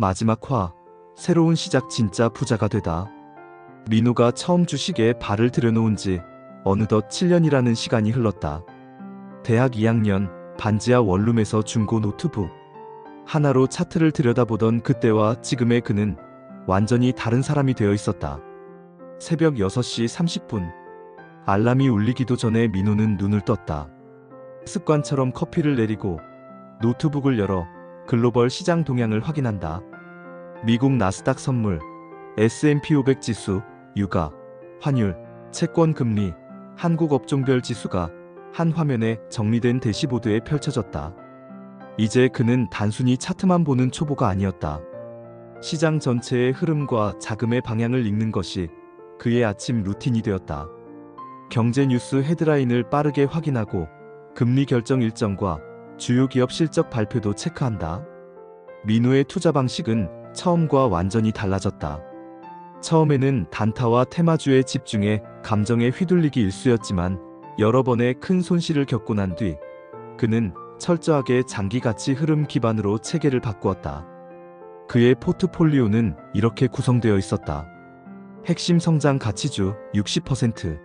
마지막 화, 새로운 시작 진짜 부자가 되다. 민호가 처음 주식에 발을 들여놓은 지 어느덧 7년이라는 시간이 흘렀다. 대학 2학년, 반지하 원룸에서 중고 노트북 하나로 차트를 들여다보던 그때와 지금의 그는 완전히 다른 사람이 되어 있었다. 새벽 6시 30분. 알람이 울리기도 전에 민호는 눈을 떴다. 습관처럼 커피를 내리고 노트북을 열어 글로벌 시장 동향을 확인한다. 미국 나스닥 선물, S&P 500 지수, 유가, 환율, 채권 금리, 한국 업종별 지수가 한 화면에 정리된 대시보드에 펼쳐졌다. 이제 그는 단순히 차트만 보는 초보가 아니었다. 시장 전체의 흐름과 자금의 방향을 읽는 것이 그의 아침 루틴이 되었다. 경제 뉴스 헤드라인을 빠르게 확인하고 금리 결정 일정과 주요 기업 실적 발표도 체크한다. 민호의 투자 방식은 처음과 완전히 달라졌다. 처음에는 단타와 테마주에 집중해 감정에 휘둘리기 일쑤였지만 여러 번의 큰 손실을 겪고 난 뒤 그는 철저하게 장기 가치 흐름 기반으로 체계를 바꾸었다. 그의 포트폴리오는 이렇게 구성되어 있었다. 핵심 성장 가치주 60%,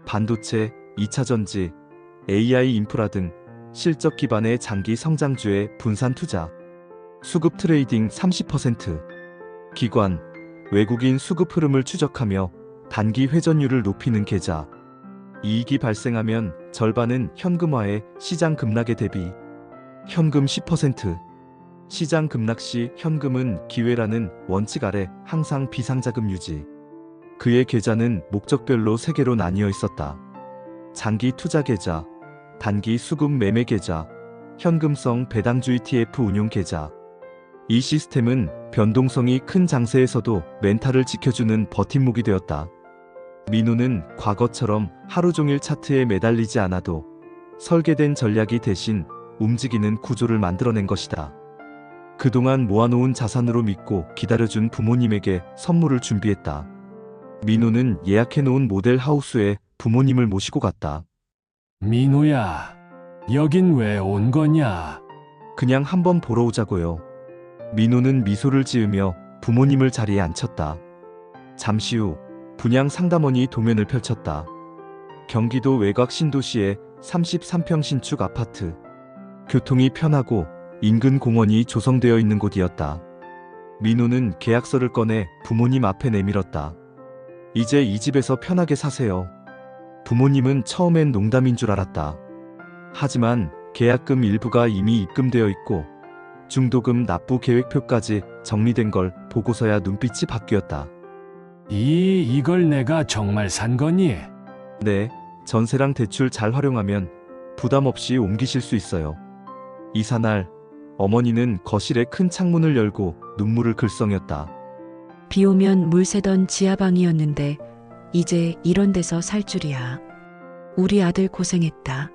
반도체, 2차전지, AI 인프라 등 실적 기반의 장기 성장주의 분산 투자, 수급 트레이딩 30%, 기관, 외국인 수급 흐름을 추적하며 단기 회전율을 높이는 계좌, 이익이 발생하면 절반은 현금화해 시장 급락에 대비, 현금 10%, 시장 급락 시 현금은 기회라는 원칙 아래 항상 비상자금 유지. 그의 계좌는 목적별로 3개로 나뉘어 있었다. 장기 투자 계좌, 단기 수급 매매 계좌, 현금성 배당주 ETF 운용 계좌. 이 시스템은 변동성이 큰 장세에서도 멘탈을 지켜주는 버팀목이 되었다. 민호는 과거처럼 하루 종일 차트에 매달리지 않아도 설계된 전략이 대신 움직이는 구조를 만들어낸 것이다. 그동안 모아놓은 자산으로 믿고 기다려준 부모님에게 선물을 준비했다. 민호는 예약해놓은 모델 하우스에 부모님을 모시고 갔다. 민호야, 여긴 왜 온 거냐? 그냥 한번 보러 오자고요. 민호는 미소를 지으며 부모님을 자리에 앉혔다. 잠시 후 분양 상담원이 도면을 펼쳤다. 경기도 외곽 신도시의 33평 신축 아파트. 교통이 편하고 인근 공원이 조성되어 있는 곳이었다. 민호는 계약서를 꺼내 부모님 앞에 내밀었다. 이제 이 집에서 편하게 사세요. 부모님은 처음엔 농담인 줄 알았다. 하지만 계약금 일부가 이미 입금되어 있고 중도금 납부 계획표까지 정리된 걸 보고서야 눈빛이 바뀌었다. 이걸 내가 정말 산 거니? 네, 전세랑 대출 잘 활용하면 부담 없이 옮기실 수 있어요. 이사 날 어머니는 거실에 큰 창문을 열고 눈물을 글썽였다. 비 오면 물 새던 지하방이었는데 이제 이런 데서 살 줄이야. 우리 아들 고생했다.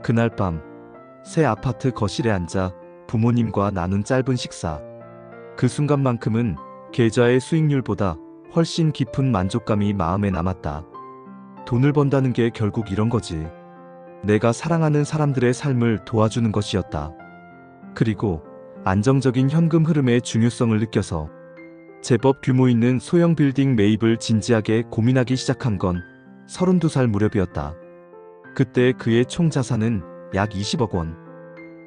그날 밤 새 아파트 거실에 앉아 부모님과 나눈 짧은 식사. 그 순간만큼은 계좌의 수익률보다 훨씬 깊은 만족감이 마음에 남았다. 돈을 번다는 게 결국 이런 거지. 내가 사랑하는 사람들의 삶을 도와주는 것이었다. 그리고 안정적인 현금 흐름의 중요성을 느껴서 제법 규모 있는 소형 빌딩 매입을 진지하게 고민하기 시작한 건 32살 무렵이었다. 그때 그의 총 자산은 약 20억 원.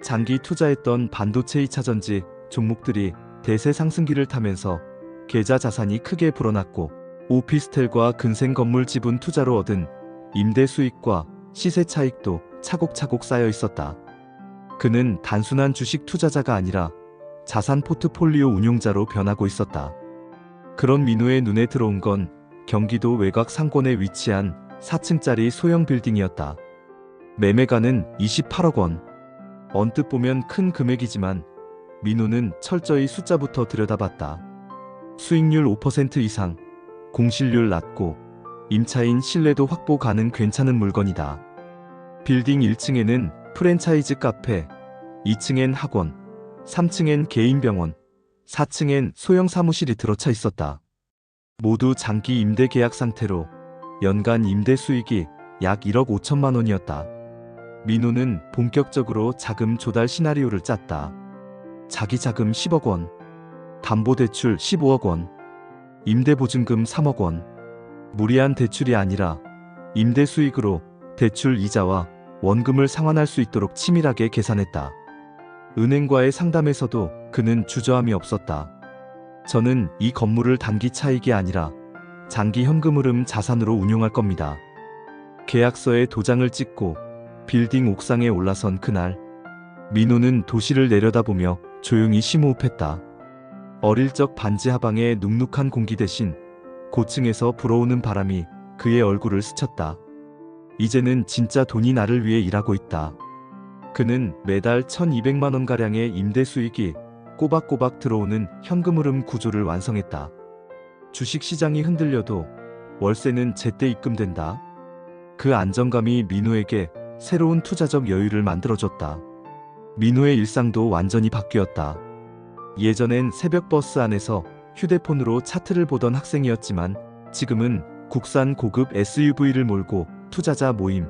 장기 투자했던 반도체 2차전지 종목들이 대세 상승기를 타면서 계좌 자산이 크게 불어났고 오피스텔과 근생 건물 지분 투자로 얻은 임대 수익과 시세 차익도 차곡차곡 쌓여 있었다. 그는 단순한 주식 투자자가 아니라 자산 포트폴리오 운용자로 변하고 있었다. 그런 민호의 눈에 들어온 건 경기도 외곽 상권에 위치한 4층짜리 소형 빌딩이었다. 매매가는 28억 원. 언뜻 보면 큰 금액이지만 민호는 철저히 숫자부터 들여다봤다. 수익률 5% 이상, 공실률 낮고 임차인 신뢰도 확보 가능 괜찮은 물건이다. 빌딩 1층에는 프랜차이즈 카페, 2층엔 학원, 3층엔 개인 병원, 4층엔 소형 사무실이 들어차 있었다. 모두 장기 임대 계약 상태로 연간 임대 수익이 약 1억 5천만 원이었다. 민호는 본격적으로 자금 조달 시나리오를 짰다. 자기 자금 10억 원, 담보대출 15억 원, 임대보증금 3억 원. 무리한 대출이 아니라 임대 수익으로 대출 이자와 원금을 상환할 수 있도록 치밀하게 계산했다. 은행과의 상담에서도 그는 주저함이 없었다. 저는 이 건물을 단기 차익이 아니라 장기 현금 흐름 자산으로 운용할 겁니다. 계약서에 도장을 찍고 빌딩 옥상에 올라선 그날, 민호는 도시를 내려다보며 조용히 심호흡했다. 어릴 적 반지 하방의 눅눅한 공기 대신 고층에서 불어오는 바람이 그의 얼굴을 스쳤다. 이제는 진짜 돈이 나를 위해 일하고 있다. 그는 매달 1200만 원가량의 임대 수익이 꼬박꼬박 들어오는 현금 흐름 구조를 완성했다. 주식시장이 흔들려도 월세는 제때 입금된다. 그 안정감이 민호에게 새로운 투자적 여유를 만들어줬다. 민호의 일상도 완전히 바뀌었다. 예전엔 새벽 버스 안에서 휴대폰으로 차트를 보던 학생이었지만 지금은 국산 고급 SUV를 몰고 투자자 모임,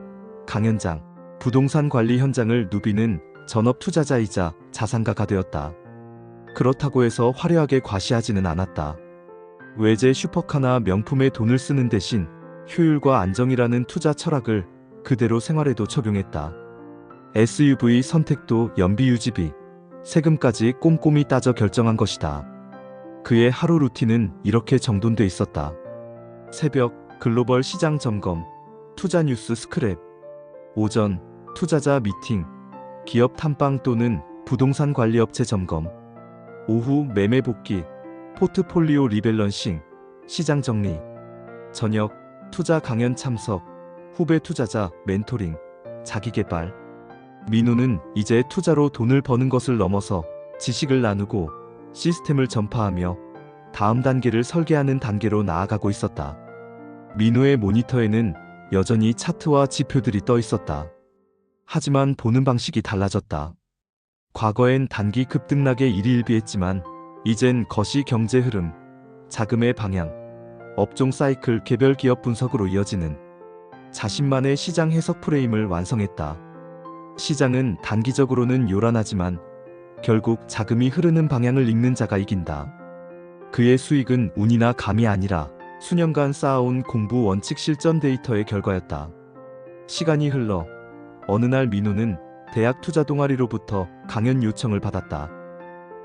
강연장, 부동산 관리 현장을 누비는 전업 투자자이자 자산가가 되었다. 그렇다고 해서 화려하게 과시하지는 않았다. 외제 슈퍼카나 명품에 돈을 쓰는 대신 효율과 안정이라는 투자 철학을 그대로 생활에도 적용했다. SUV 선택도 연비 유지비, 세금까지 꼼꼼히 따져 결정한 것이다. 그의 하루 루틴은 이렇게 정돈돼 있었다. 새벽 글로벌 시장 점검, 투자 뉴스 스크랩. 오전 투자자 미팅, 기업 탐방 또는 부동산 관리 업체 점검. 오후 매매 복귀, 포트폴리오 리밸런싱, 시장 정리. 저녁 투자 강연 참석, 후배 투자자 멘토링, 자기 개발. 민호는 이제 투자로 돈을 버는 것을 넘어서 지식을 나누고 시스템을 전파하며 다음 단계를 설계하는 단계로 나아가고 있었다. 민호의 모니터에는 여전히 차트와 지표들이 떠 있었다. 하지만 보는 방식이 달라졌다. 과거엔 단기 급등락에 일희일비했지만 이젠 거시 경제 흐름, 자금의 방향, 업종 사이클 개별 기업 분석으로 이어지는 자신만의 시장 해석 프레임을 완성했다. 시장은 단기적으로는 요란하지만 결국 자금이 흐르는 방향을 읽는 자가 이긴다. 그의 수익은 운이나 감이 아니라 수년간 쌓아온 공부 원칙 실전 데이터의 결과였다. 시간이 흘러 어느 날 민호는 대학 투자 동아리로부터 강연 요청을 받았다.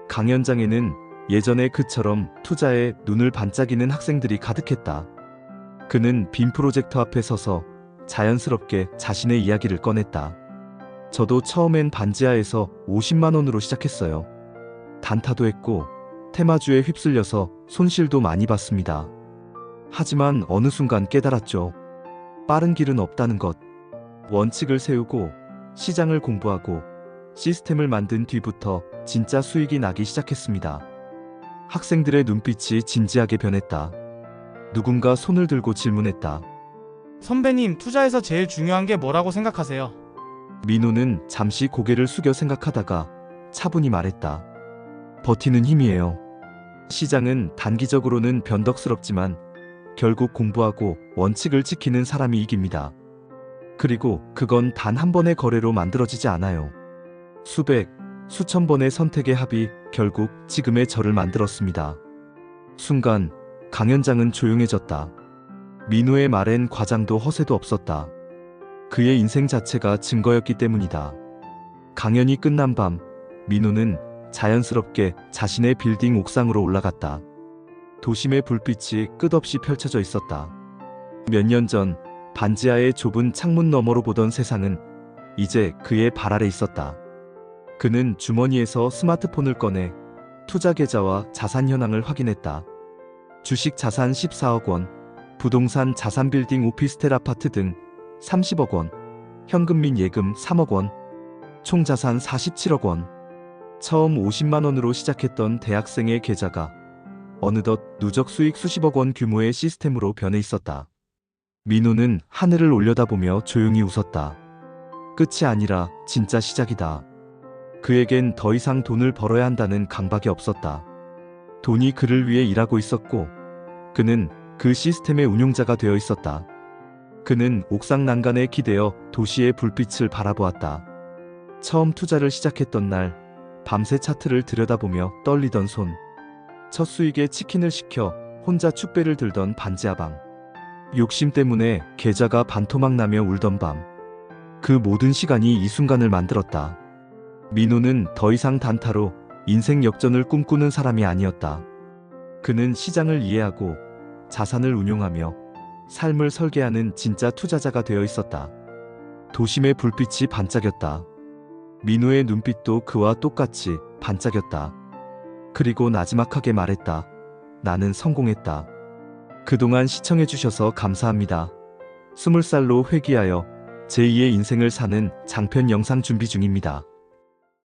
강연장에는 예전에 그처럼 투자에 눈을 반짝이는 학생들이 가득했다. 그는 빔 프로젝터 앞에 서서 자연스럽게 자신의 이야기를 꺼냈다. 저도 처음엔 반지하에서 50만 원으로 시작했어요. 단타도 했고 테마주에 휩쓸려서 손실도 많이 봤습니다. 하지만 어느 순간 깨달았죠. 빠른 길은 없다는 것. 원칙을 세우고 시장을 공부하고 시스템을 만든 뒤부터 진짜 수익이 나기 시작했습니다. 학생들의 눈빛이 진지하게 변했다. 누군가 손을 들고 질문했다. 선배님, 투자에서 제일 중요한 게 뭐라고 생각하세요? 민호는 잠시 고개를 숙여 생각하다가 차분히 말했다. 버티는 힘이에요. 시장은 단기적으로는 변덕스럽지만 결국 공부하고 원칙을 지키는 사람이 이깁니다. 그리고 그건 단 한 번의 거래로 만들어지지 않아요. 수백, 수천 번의 선택의 합이 결국 지금의 저를 만들었습니다. 순간 강연장은 조용해졌다. 민호의 말엔 과장도 허세도 없었다. 그의 인생 자체가 증거였기 때문이다. 강연이 끝난 밤, 민호는 자연스럽게 자신의 빌딩 옥상으로 올라갔다. 도심의 불빛이 끝없이 펼쳐져 있었다. 몇 년 전 반지하의 좁은 창문 너머로 보던 세상은 이제 그의 발 아래 있었다. 그는 주머니에서 스마트폰을 꺼내 투자 계좌와 자산 현황을 확인했다. 주식 자산 14억 원, 부동산 자산 빌딩 오피스텔 아파트 등 30억 원, 현금 및 예금 3억 원, 총 자산 47억 원. 처음 50만 원으로 시작했던 대학생의 계좌가 어느덧 누적 수익 수십억 원 규모의 시스템으로 변해 있었다. 민호는 하늘을 올려다보며 조용히 웃었다. 끝이 아니라 진짜 시작이다. 그에겐 더 이상 돈을 벌어야 한다는 강박이 없었다. 돈이 그를 위해 일하고 있었고 그는 그 시스템의 운용자가 되어 있었다. 그는 옥상 난간에 기대어 도시의 불빛을 바라보았다. 처음 투자를 시작했던 날 밤새 차트를 들여다보며 떨리던 손. 첫 수익에 치킨을 시켜 혼자 축배를 들던 반지하방. 욕심 때문에 계좌가 반토막 나며 울던 밤. 그 모든 시간이 이 순간을 만들었다. 민호는 더 이상 단타로 인생 역전을 꿈꾸는 사람이 아니었다. 그는 시장을 이해하고 자산을 운용하며 삶을 설계하는 진짜 투자자가 되어 있었다. 도심의 불빛이 반짝였다. 민호의 눈빛도 그와 똑같이 반짝였다. 그리고 나지막하게 말했다. 나는 성공했다. 그동안 시청해주셔서 감사합니다. 20살로 회귀하여 제2의 인생을 사는 장편 영상 준비 중입니다.